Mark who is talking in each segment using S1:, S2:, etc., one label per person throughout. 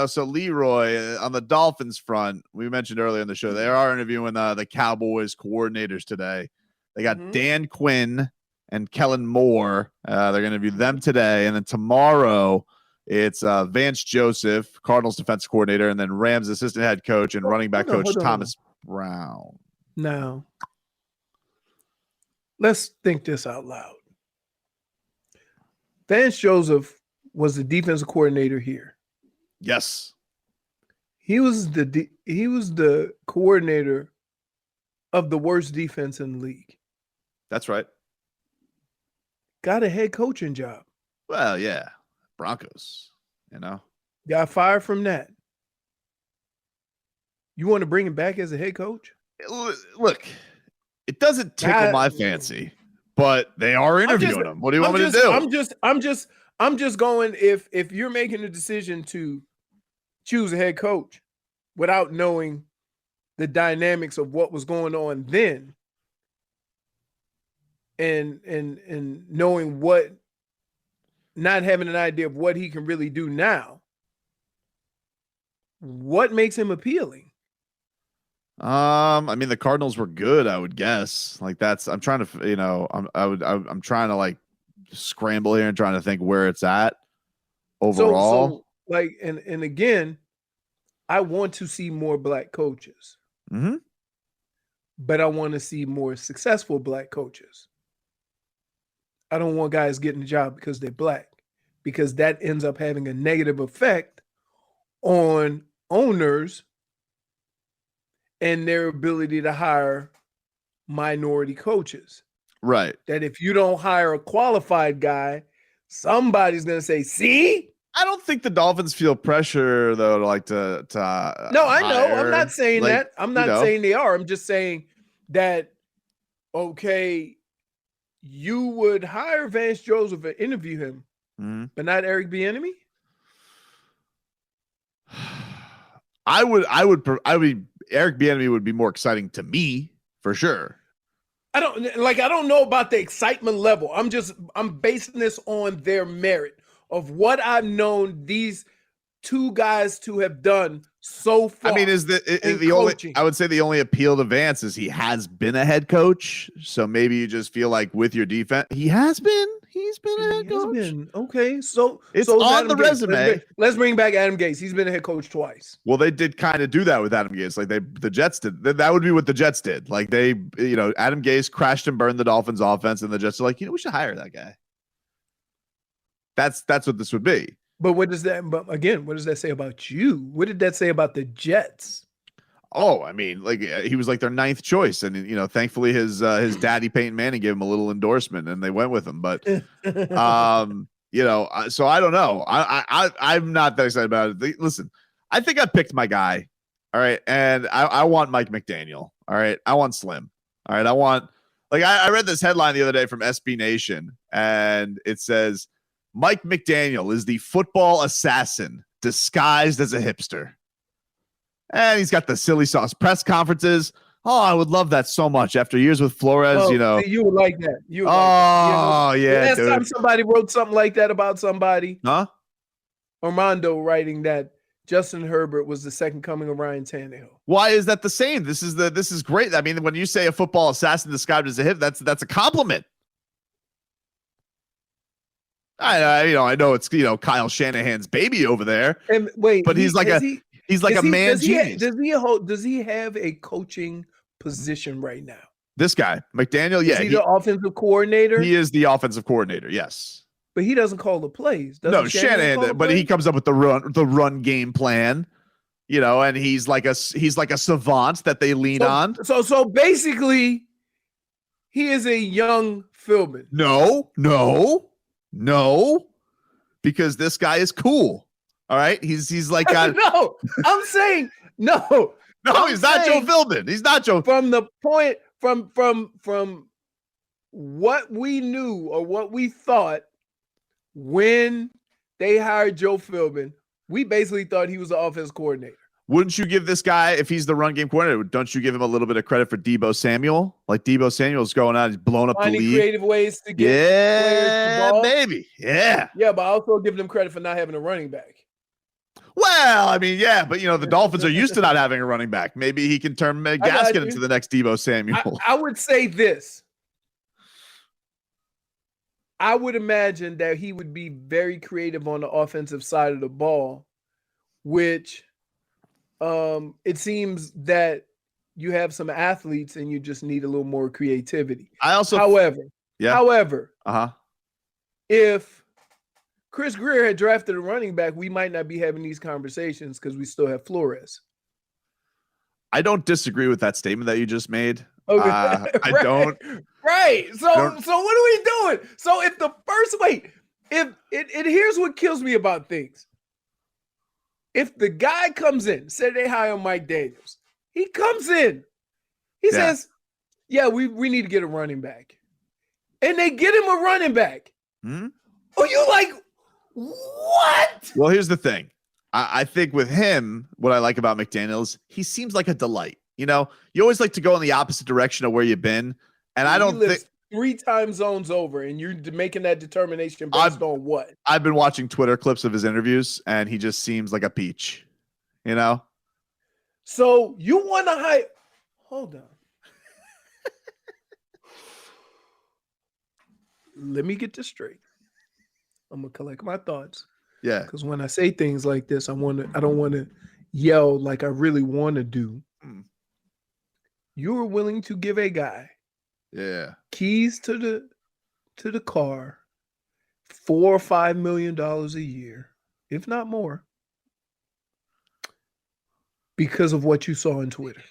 S1: so Leroy on the Dolphins front, we mentioned earlier in the show, they are interviewing the Cowboys coordinators today. They got Dan Quinn and Kellen Moore. They're going to interview them today. And then tomorrow it's Vance Joseph, Cardinals defense coordinator, and then Rams assistant head coach and running back coach Thomas Brown.
S2: Now, let's think this out loud. Vance Joseph was the defensive coordinator here.
S1: Yes.
S2: He was the coordinator of the worst defense in the league.
S1: That's right.
S2: Got a head coaching job.
S1: Well, yeah. Broncos,
S2: Got fired from that. You want to bring him back as a head coach?
S1: Look, it doesn't tickle my fancy, but they are interviewing him. What do you want me to do?
S2: I'm just going, if you're making a decision to choose a head coach without knowing the dynamics of what was going on then, and knowing what, not having an idea of what he can really do now, what makes him appealing?
S1: I mean, the Cardinals were good, I would guess. Like I'm trying to, I'm trying to like scramble here and trying to think where it's at overall.
S2: So and again, I want to see more black coaches, but I want to see more successful black coaches. I don't want guys getting the job because they're black, because that ends up having a negative effect on owners and their ability to hire minority coaches.
S1: Right.
S2: That if you don't hire a qualified guy, somebody's going to say, see?
S1: I don't think the Dolphins feel pressure, though, to
S2: No, I know. I'm not saying that. I'm not saying they are. I'm just saying that, okay, you would hire Vance Joseph and interview him, but not Eric Bieniemy?
S1: I would Eric Bieniemy would be more exciting to me for sure.
S2: I don't know about the excitement level. I'm basing this on their merit of what I've known these two guys to have done so far. I mean,
S1: I would say the only appeal to Vance is he has been a head coach. So maybe you just feel like with your defense, he's been a head coach.
S2: Okay. So
S1: it's on the resume.
S2: Let's bring back Adam Gase. He's been a head coach twice.
S1: Well, they did kind of do that with Adam Gase. Like the Jets did. That would be what the Jets did. Like Adam Gase crashed and burned the Dolphins offense, and the Jets are like, we should hire that guy. That's what this would be.
S2: But what does that say about you? What did that say about the Jets?
S1: Oh, I mean, he was like their ninth choice, and thankfully his daddy Peyton Manning gave him a little endorsement, and they went with him. But so I don't know. I'm not that excited about it. Listen, I think I picked my guy. All right, and I want Mike McDaniel. All right, I want Slim. All right, I want I read this headline the other day from SB Nation, and it says Mike McDaniel is the football assassin disguised as a hipster. And he's got the silly sauce press conferences. Oh, I would love that so much after years with Flores,
S2: You would like that.
S1: Yeah.
S2: Last time somebody wrote something like that about somebody.
S1: Huh?
S2: Armando writing that Justin Herbert was the second coming of Ryan Tannehill.
S1: Why is that the same? This is great. I mean, when you say a football assassin disguised as a hip, that's a compliment. I know it's Kyle Shanahan's baby over there.
S2: And wait,
S1: but he's like a man genius.
S2: Does he have a coaching position right now?
S1: This guy, McDaniel,
S2: Is he the offensive coordinator?
S1: He is the offensive coordinator, yes.
S2: But he doesn't call the plays.
S1: No, Shanahan, but he comes up with the run game plan, and he's like a savant that they lean on.
S2: So basically, he is a young Philbin.
S1: No, because this guy is cool. All right, he's like
S2: no. I'm saying no.
S1: He's not Joe Philbin. He's not Joe.
S2: From the point from what we knew or what we thought when they hired Joe Philbin, we basically thought he was the offense coordinator.
S1: Wouldn't you give this guy, if he's the run game coordinator, don't you give him a little bit of credit for Deebo Samuel? Like Deebo Samuel's going out, he's blown up
S2: Finding
S1: the league.
S2: Creative ways to get players the ball.
S1: Maybe. Yeah.
S2: Yeah, but I also give them credit for not having a running back.
S1: Well, I mean, yeah, but the Dolphins are used to not having a running back. Maybe he can turn Gaskin into the next Deebo Samuel.
S2: I would say this. I would imagine that he would be very creative on the offensive side of the ball, which it seems that you have some athletes and you just need a little more creativity. However, if Chris Greer had drafted a running back, we might not be having these conversations because we still have Flores.
S1: I don't disagree with that statement that you just made.
S2: Okay.
S1: I don't.
S2: Right. So what are we doing? So if the first here's what kills me about things. If the guy comes in, say they hire Mike Daniels, he comes in, he says, "Yeah, we need to get a running back," and they get him a running back.
S1: Hmm?
S2: Oh, you like what?
S1: Well, here's the thing. I think with him, what I like about McDaniels, he seems like a delight. You always like to go in the opposite direction of where you've been, and I don't think
S2: 3 time zones over, and you're making that determination based on what?
S1: I've been watching Twitter clips of his interviews, and he just seems like a peach.
S2: So you want to hire? Hold on. Let me get this straight. I'm gonna collect my thoughts.
S1: Yeah.
S2: Because when I say things like this, I don't want to yell like I really want to do. You are willing to give a guy keys to the car, $4 or $5 million a year, if not more, because of what you saw on Twitter.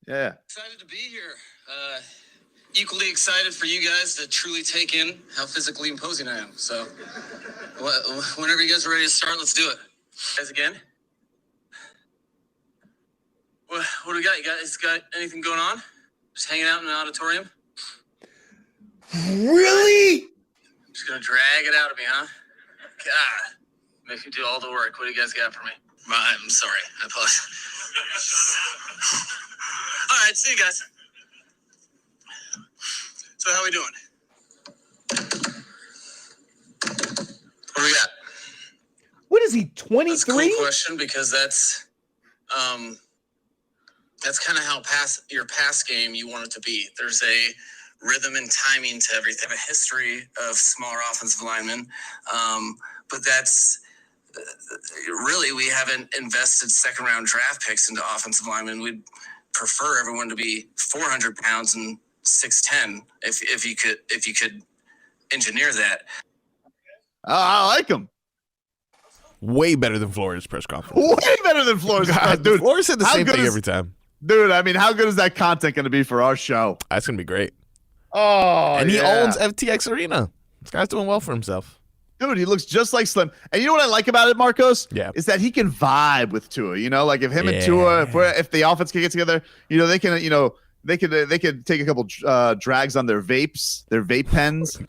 S3: Yeah. Excited to be here. Equally excited for you guys to truly take in how physically imposing I am. So whenever you guys are ready to start, let's do it. Guys, again. What do we got? You guys got anything going on? Just hanging out in an auditorium?
S2: Really?
S3: Just gonna drag it out of me, huh? God. Make me do all the work. What do you guys got for me? I'm sorry. I apologize. All right, see you guys. So how we doing? What do we got?
S2: What is he, 23?
S3: That's a cool question because that's kind of how your pass game you want it to be. There's a rhythm and timing to everything. A history of smaller offensive linemen, but that's really we haven't invested second round draft picks into offensive linemen. We'd prefer everyone to be 400 pounds and 6'10" if you could engineer that.
S1: I like him.
S4: Way better than Flores' press conference.
S1: Way better than Flores' press. Dude,
S4: Flores said the same thing every time.
S1: Dude, I mean, how good is that content going to be for our show?
S4: That's going to be great.
S1: Oh,
S4: and he owns FTX Arena. This guy's doing well for himself.
S1: Dude, he looks just like Slim. And you know what I like about it, Marcos?
S4: Yeah.
S1: Is that he can vibe with Tua. Like if him and Tua, if the offense can get together, they can, they could take a couple drags on their vapes, their vape pens,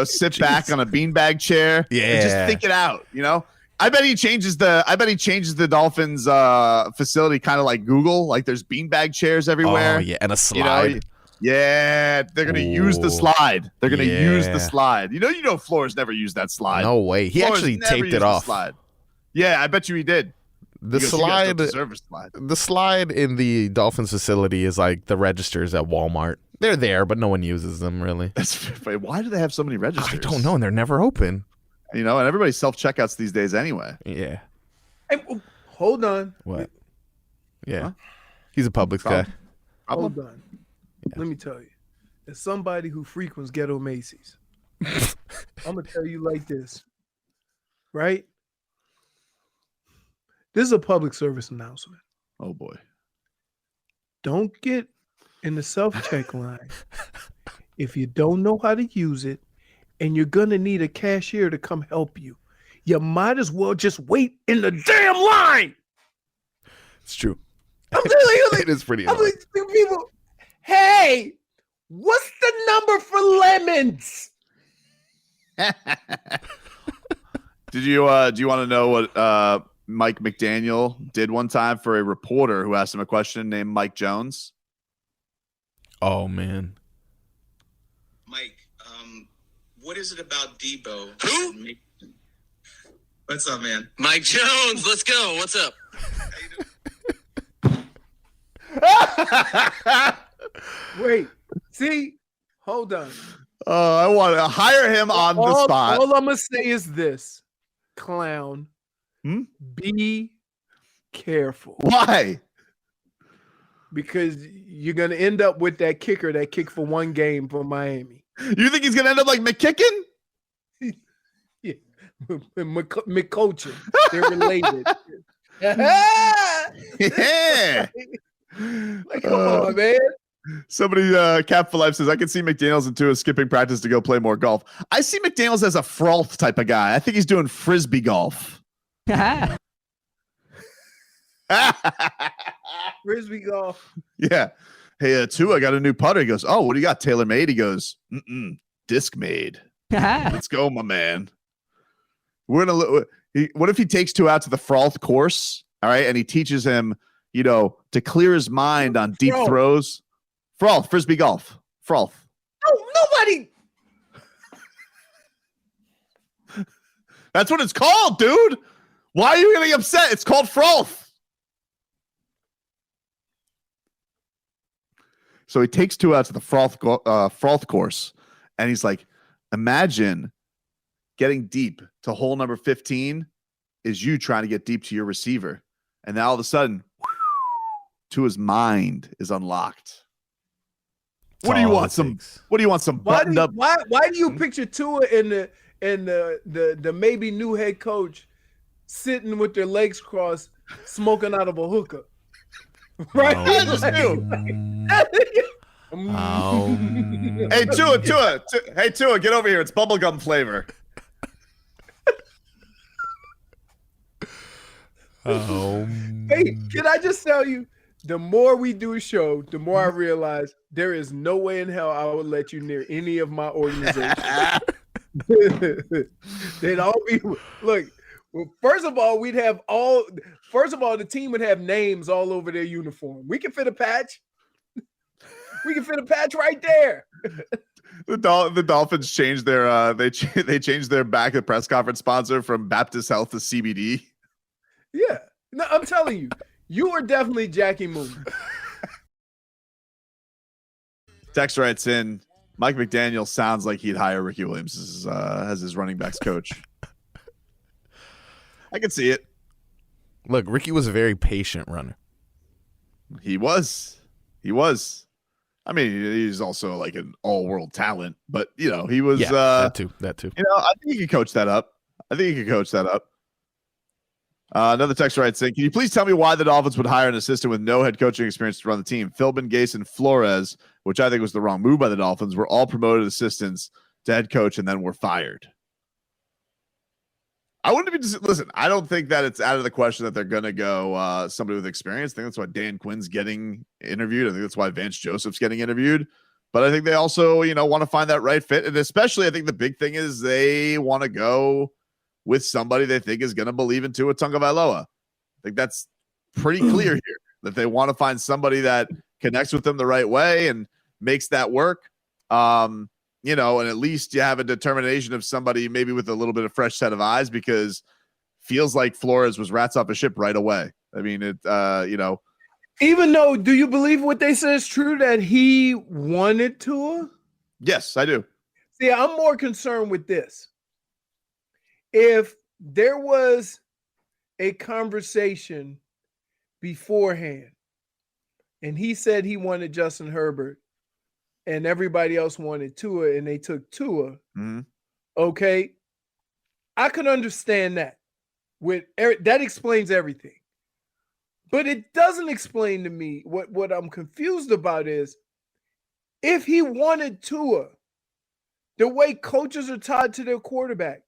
S1: sit back on a beanbag chair, and just think it out. I bet he changes the Dolphins facility kind of like Google. Like there's beanbag chairs everywhere.
S4: Oh yeah, and a slide.
S1: They're gonna use the slide. They're gonna use the slide. Flores never used that slide.
S4: No way. He
S1: Flores
S4: actually taped it off.
S1: Slide. Yeah, I bet you he did.
S4: The slide in the Dolphins facility is like the registers at Walmart. They're there, but no one uses them really.
S1: Why do they have so many registers?
S4: I don't know, and they're never open.
S1: And everybody's self-checkouts these days anyway.
S4: Yeah.
S2: Hey, hold on.
S4: What? Yeah. Huh? He's a Publix guy.
S2: Hold on. Yeah. Let me tell you. As somebody who frequents Ghetto Macy's, I'm going to tell you like this. Right? This is a public service announcement.
S1: Oh, boy.
S2: Don't get in the self-check line if you don't know how to use it. And you're going to need a cashier to come help you. You might as well just wait in the damn line.
S4: It's true.
S2: I'm telling you,
S4: it is pretty annoying.
S2: People, hey, what's the number for lemons?
S1: Do you want to know what Mike McDaniel did one time for a reporter who asked him a question named Mike Jones?
S4: Oh, man.
S5: Mike, what is it about Deebo?
S3: Who? What's up, man? Mike Jones, let's go. What's up?
S2: Wait, see, hold on.
S1: I want to hire him on the spot.
S2: All I'm gonna say is this, clown. Be careful.
S1: Why?
S2: Because you're gonna end up with that kicker that kicked for one game for Miami.
S1: You think he's gonna end up like McKicken?
S2: Yeah, McCoachin. They're related.
S1: Yeah.
S2: Like, come on, man.
S1: Somebody, Cap for Life says, I can see McDaniels and Tua skipping practice to go play more golf. I see McDaniels as a froth type of guy. I think he's doing frisbee golf.
S2: Frisbee golf.
S1: Yeah. Hey, Tua, I got a new putter. He goes, oh, what do you got? Tailor made. He goes, disc made. Let's go, my man. We're gonna. What if he takes Tua out to the froth course? All right, and he teaches him, to clear his mind on deep throws. Froth, frisbee golf. Froth.
S2: Oh, nobody.
S1: That's what it's called, dude. Why are you getting upset? It's called froth. So he takes Tua out to the froth course, and he's like, imagine getting deep to hole number 15 is you trying to get deep to your receiver. And now all of a sudden, Tua's mind is unlocked. What do you want? Some buttoned up?
S2: Why do you picture Tua and the maybe new head coach sitting with their legs crossed, smoking out of a hookah? Right?
S1: Hey, Tua, hey, Tua, get over here. It's bubblegum flavor.
S2: Hey, can I just tell you, the more we do a show, the more I realize there is no way in hell I would let you near any of my organizations. They'd all be, look, well, first of all, the team would have names all over their uniform. We can fit a patch. We can fit a patch right there.
S1: The Dolphins changed their they changed their back at press conference sponsor from Baptist Health to CBD.
S2: Yeah. No, I'm telling you, you are definitely Jackie Moon.
S1: Tex writes in, Mike McDaniel sounds like he'd hire Ricky Williams as his running backs coach. I can see it.
S4: Look, Ricky was a very patient runner.
S1: He was. I mean, he's also like an all-world talent, but he was.
S4: That too.
S1: I think he could coach that up. Another text writes in, can you please tell me why the Dolphins would hire an assistant with no head coaching experience to run the team? Philbin, Gase, and Flores, which I think was the wrong move by the Dolphins, were all promoted assistants to head coach and then were fired. I don't think that it's out of the question that they're going to go somebody with experience. I think that's why Dan Quinn's getting interviewed. I think that's why Vance Joseph's getting interviewed. But I think they also, want to find that right fit. And especially, I think the big thing is they want to go with somebody they think is going to believe in Tua Tagovailoa. I think that's pretty clear here, that they want to find somebody that connects with them the right way and makes that work. And at least you have a determination of somebody maybe with a little bit of fresh set of eyes, because feels like Flores was rats off a ship right away. I mean,
S2: Even though, do you believe what they say is true, that he wanted Tua?
S1: Yes, I do.
S2: See, I'm more concerned with this. If there was a conversation beforehand and he said he wanted Justin Herbert and everybody else wanted Tua and they took Tua, okay, I could understand that. That explains everything. But it doesn't explain to me what I'm confused about is if he wanted Tua, the way coaches are tied to their quarterback,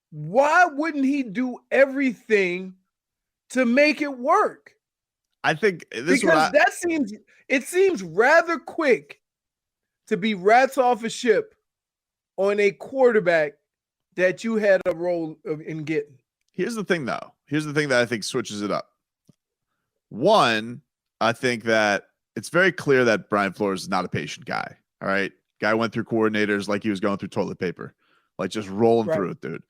S2: why wouldn't he do everything to make it work?
S1: I think
S2: it seems rather quick to be rats off a ship on a quarterback that you had a role in getting.
S1: Here's the thing, though. Here's the thing that I think switches it up. One, I think that it's very clear that Brian Flores is not a patient guy. All right. Guy went through coordinators like he was going through toilet paper, like just rolling through it, dude.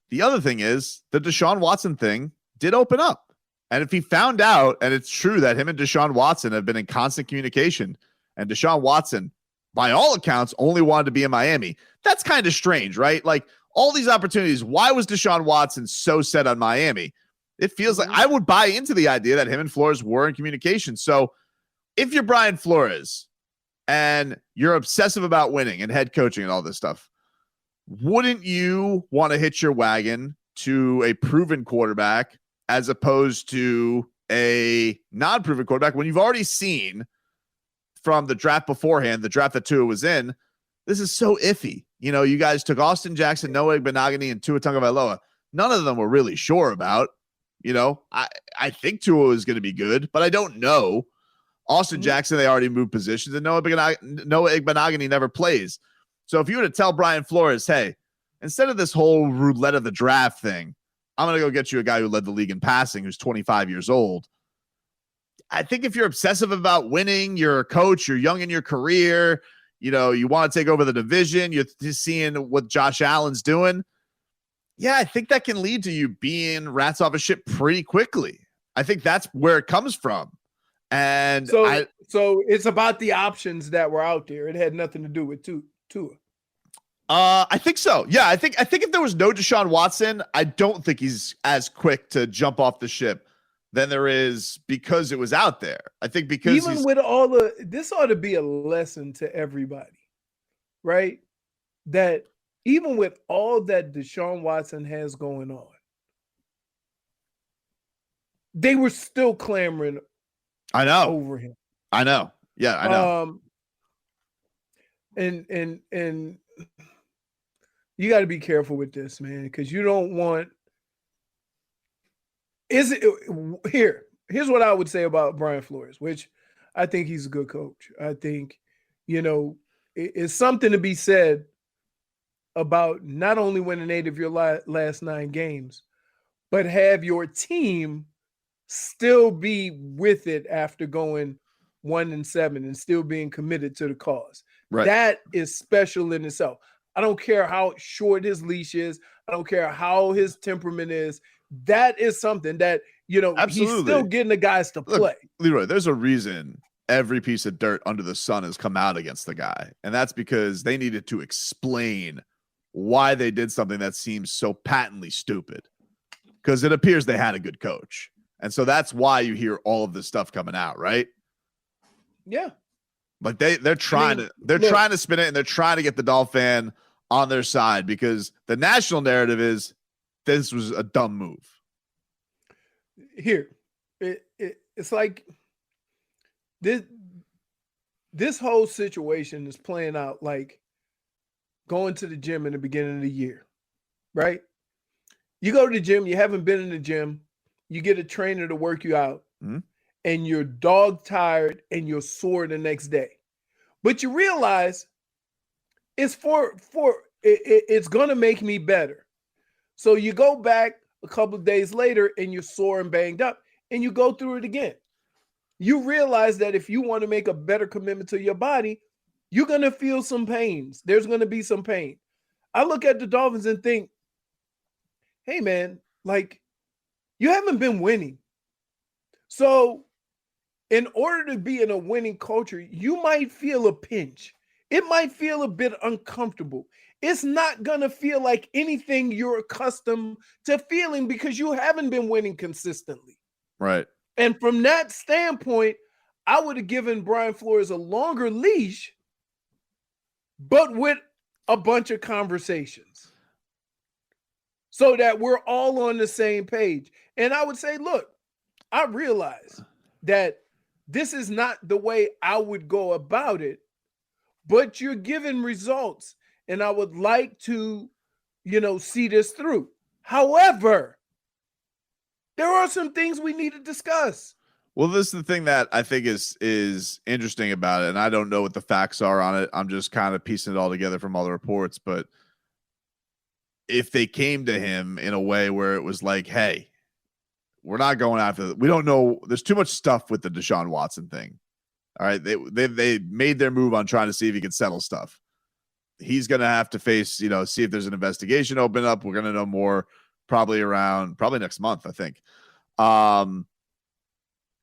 S1: the other thing is the Deshaun Watson thing did open up. And if he found out, and it's true that him and Deshaun Watson have been in constant communication, and Deshaun Watson, by all accounts, only wanted to be in Miami, that's kind of strange, right? Like all these opportunities, why was Deshaun Watson so set on Miami? It feels like I would buy into the idea that him and Flores were in communication. So if you're Brian Flores and you're obsessive about winning and head coaching and all this stuff, wouldn't you want to hitch your wagon to a proven quarterback as opposed to a non-proven quarterback when you've already seen from the draft beforehand, the draft that Tua was in, this is so iffy. You know, you guys took Austin Jackson, Noah Benogany, and Tua Tagovailoa. None of them were really sure about. You know, I think Tua is going to be good, but I don't know. Austin Jackson, they already moved positions, and Noah Benogany never plays. So if you were to tell Brian Flores, hey, instead of this whole roulette of the draft thing, I'm going to go get you a guy who led the league in passing who's 25 years old. I think if you're obsessive about winning, you're a coach, you're young in your career, you know, you want to take over the division, you're just seeing what Josh Allen's doing. Yeah, I think that can lead to you being rats off a ship pretty quickly. I think that's where it comes from. And
S2: so it's about the options that were out there. It had nothing to do with Tua.
S1: I think so. Yeah, I think if there was no Deshaun Watson, I don't think he's as quick to jump off the ship than there is because it was out there. I think because
S2: even with this ought to be a lesson to everybody, right? That even with all that Deshaun Watson has going on, they were still clamoring over him.
S1: I know. Yeah, I know.
S2: And you got to be careful with this, man, because you don't want. Here's what I would say about Brian Flores, which I think he's a good coach. I think, you know, it's something to be said about not only winning 8 of your last 9 games, but have your team still be with it after going 1-7 and still being committed to the cause.
S1: Right.
S2: That is special in itself. I don't care how short his leash is. I don't care how his temperament is. That is something that, you know,
S1: absolutely.
S2: He's still getting the guys to play.
S1: Look, Leroy, there's a reason every piece of dirt under the sun has come out against the guy. And that's because they needed to explain why they did something that seems so patently stupid. Because it appears they had a good coach. And so that's why you hear all of this stuff coming out, right?
S2: Yeah.
S1: But they're trying to spin it, and they're trying to get the Dolphin on their side because the national narrative is this was a dumb move.
S2: Here, it's like this whole situation is playing out like going to the gym in the beginning of the year, right? You go to the gym, you haven't been in the gym, you get a trainer to work you out, and you're dog tired and you're sore the next day. But you realize it's it's going to make me better. So you go back a couple of days later and you're sore and banged up and you go through it again. You realize that if you want to make a better commitment to your body, you're going to feel some pains. There's going to be some pain. I look at the Dolphins and think, hey, man, like, you haven't been winning. So in order to be in a winning culture, you might feel a pinch. It might feel a bit uncomfortable. It's not going to feel like anything you're accustomed to feeling because you haven't been winning consistently.
S1: Right.
S2: And from that standpoint, I would have given Brian Flores a longer leash, but with a bunch of conversations so that we're all on the same page. And I would say, look, I realize that this is not the way I would go about it, but you're giving results. And I would like to, see this through. However, there are some things we need to discuss.
S1: Well, this is the thing that I think is interesting about it, and I don't know what the facts are on it. I'm just kind of piecing it all together from all the reports. But if they came to him in a way where it was like, hey, we're not going after – we don't know – there's too much stuff with the Deshaun Watson thing. All right, they made their move on trying to see if he could settle stuff. he's going to have to face, see if there's an investigation open up. We're going to know more probably next month, I think.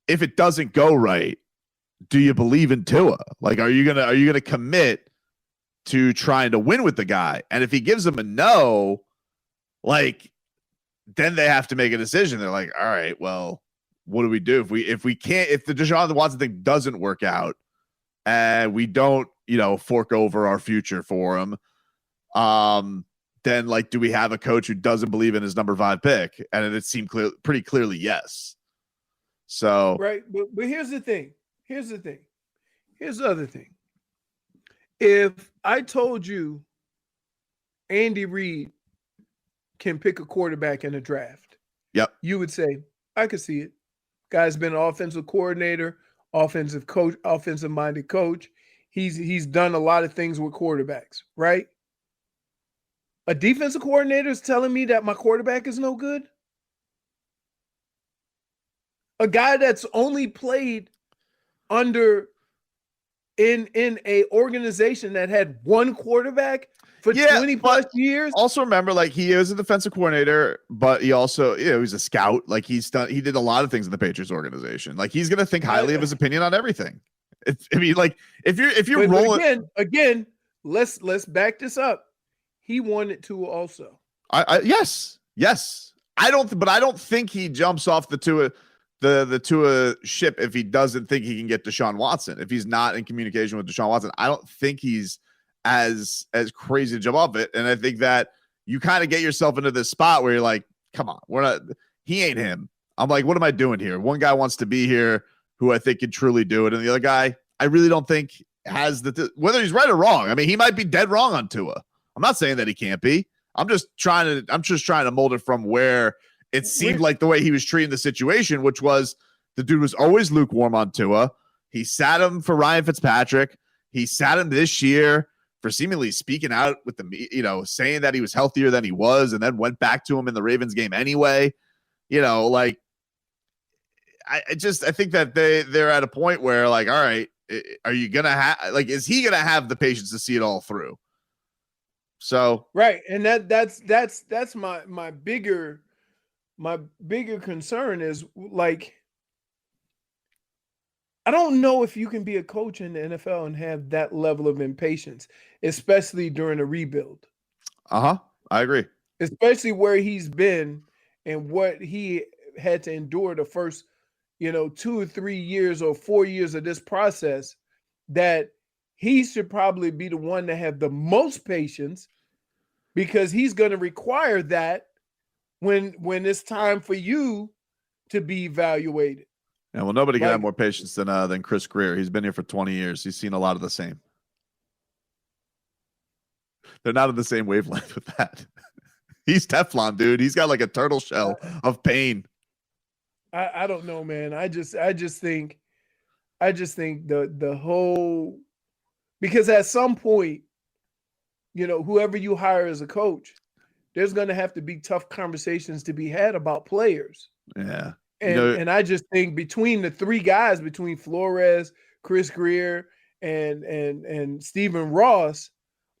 S1: If it doesn't go right, do you believe in Tua? Like, are you gonna commit to trying to win with the guy? And if he gives them a no, like, then they have to make a decision. They're like, all right, well, what do we do if the Deshaun Watson thing doesn't work out and we don't, fork over our future for him? Then, like, do we have a coach who doesn't believe in his number 5 pick? And it seemed pretty clearly yes. So
S2: right, but here's the thing. Here's the other thing. If I told you Andy Reid can pick a quarterback in a draft,
S1: yep,
S2: you would say, I could see it. Guy's been an offensive coordinator, offensive coach, offensive-minded coach. He's done a lot of things with quarterbacks, right? A defensive coordinator is telling me that my quarterback is no good? A guy that's only played in a organization that had one quarterback for 20 plus years.
S1: Also remember, like, he is a defensive coordinator, but he also, he's a scout. Like, he did a lot of things in the Patriots organization. Like, he's going to think highly of his opinion on everything. If you're rolling
S2: again, let's back this up. He wanted to also.
S1: Yes. I don't think he jumps off the Tua ship if he doesn't think he can get Deshaun Watson. If he's not in communication with Deshaun Watson, I don't think he's as crazy to jump off it. And I think that you kind of get yourself into this spot where you're like, come on, he ain't him. I'm like, what am I doing here? One guy wants to be here who I think can truly do it. And the other guy, I really don't think has whether he's right or wrong. I mean, he might be dead wrong on Tua. I'm not saying that he can't be. I'm just trying to mold it from where it seemed like the way he was treating the situation, which was the dude was always lukewarm on Tua. He sat him for Ryan Fitzpatrick. He sat him this year for seemingly speaking out with saying that he was healthier than he was, and then went back to him in the Ravens game anyway. Like, I think that they're at a point where, like, all right, are you gonna have, like, is he gonna have the patience to see it all through? So
S2: right, and that's my bigger concern is, like, I don't know if you can be a coach in the NFL and have that level of impatience, especially during a rebuild.
S1: I agree.
S2: Especially where he's been and what he had to endure the first, 2 or 3 years or 4 years of this process, that he should probably be the one to have the most patience, because he's going to require that when it's time for you to be evaluated.
S1: Yeah, well, nobody can have more patience than Chris Greer. He's been here for 20 years. He's seen a lot of the same. They're not on the same wavelength with that. He's Teflon, dude. He's got like a turtle shell of pain.
S2: I don't know, man. I just think the whole, because at some point, whoever you hire as a coach, there's going to have to be tough conversations to be had about players.
S1: Yeah.
S2: And I just think between the three guys, between Flores, Chris Greer, and Stephen Ross,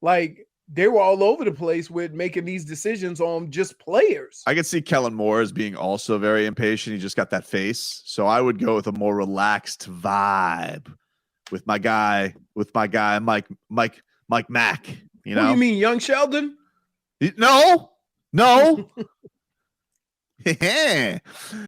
S2: like, they were all over the place with making these decisions on just players.
S1: I could see Kellen Moore as being also very impatient. He just got that face. So I would go with a more relaxed vibe with my guy, Mike Mack.
S2: What do you mean, Young Sheldon?
S1: No.